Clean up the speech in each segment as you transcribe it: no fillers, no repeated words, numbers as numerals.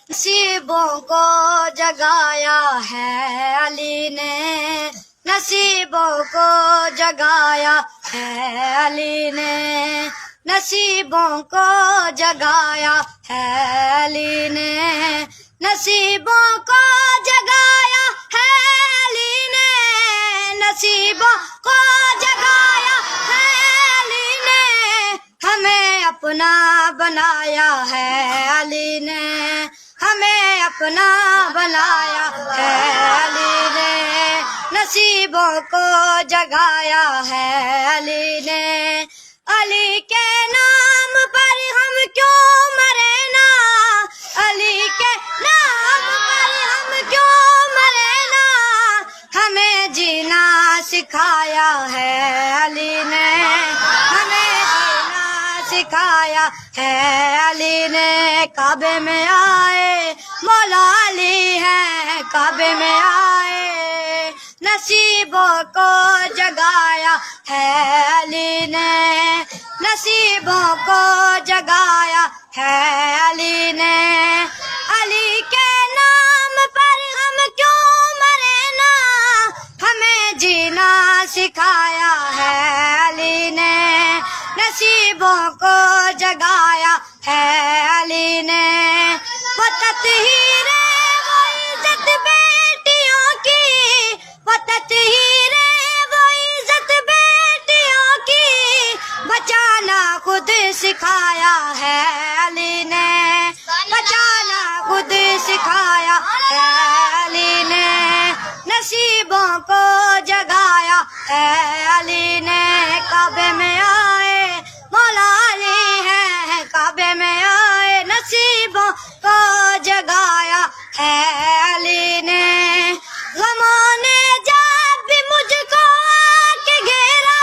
نصیبوں کو جگایا ہے علی نے، نصیبوں کو جگایا ہے علی نے، نصیبوں کو جگایا ہے علی نے، نصیبوں کو جگایا ہے علی نے، نصیبوں کو جگایا ہے علی نے، ہمیں اپنا بنایا ہے علی نے، ہمیں اپنا بنایا ہے علی نے، نصیبوں کو جگایا ہے علی نے، علی کے نام پر ہم کیوں مرے نا، علی کے نام پر ہم کیوں مرے نا، ہمیں جینا سکھایا ہے علی نے، ہمیں جینا سکھایا ہے علی نے، کعبے میں آئے مولا علی ہیں، کعبے میں آئے نصیبوں کو جگایا ہے علی نے، نصیبوں کو جگایا ہے علی نے، علی کے نام پر ہم کیوں مرے نا، ہمیں جینا سکھایا ہے علی نے، نصیبوں کو جگایا ہے علی نے، وہ تطہیر وہ عزت بیٹیوں کی، وہ تطہیر وہ عزت بیٹیوں کی، بچانا خود سکھایا ہے علی نے، بچانا خود سکھایا ہے علی نے، نصیبوں کو جگایا ہے علی نے، کعبے میں آئے مولا علی ہیں، کعبے میں آئے نصیبوں کو جگایا ہے علی نے، غموں نے جب بھی مجھ کو آ کے گھیرا،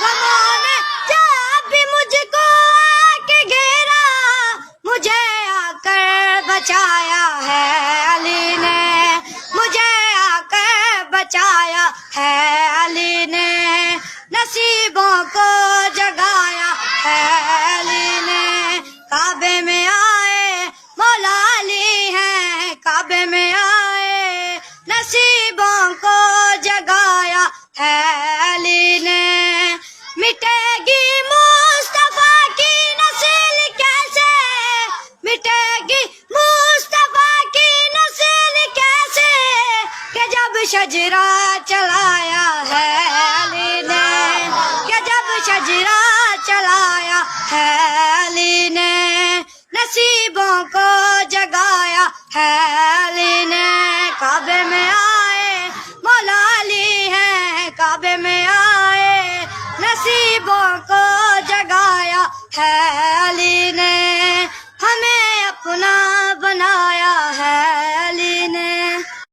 غموں نے جب بھی مجھ کو آ کے گھیرا، مجھے آ کر بچایا ہے علی نے، مجھے آ کر بچایا ہے علی نے، نصیبوں کو جگایا ہے علی نے، کعبے میں آئے مولا علی ہیں، کعبے میں آئے نصیبوں کو جگایا ہے علی نے، مٹے گی مصطفیٰ کی نسل کیسے، مٹے گی مصطفیٰ کی نسل کیسے، کہ جب شجرہ چلایا ہے علی نے، کہ جب شجرہ چلایا ہے علی نے، نصیبوں کو جگایا ہے علی نے، کعبے میں آئے مولا علی ہیں، کعبے میں آئے نصیبوں کو جگایا ہے علی نے،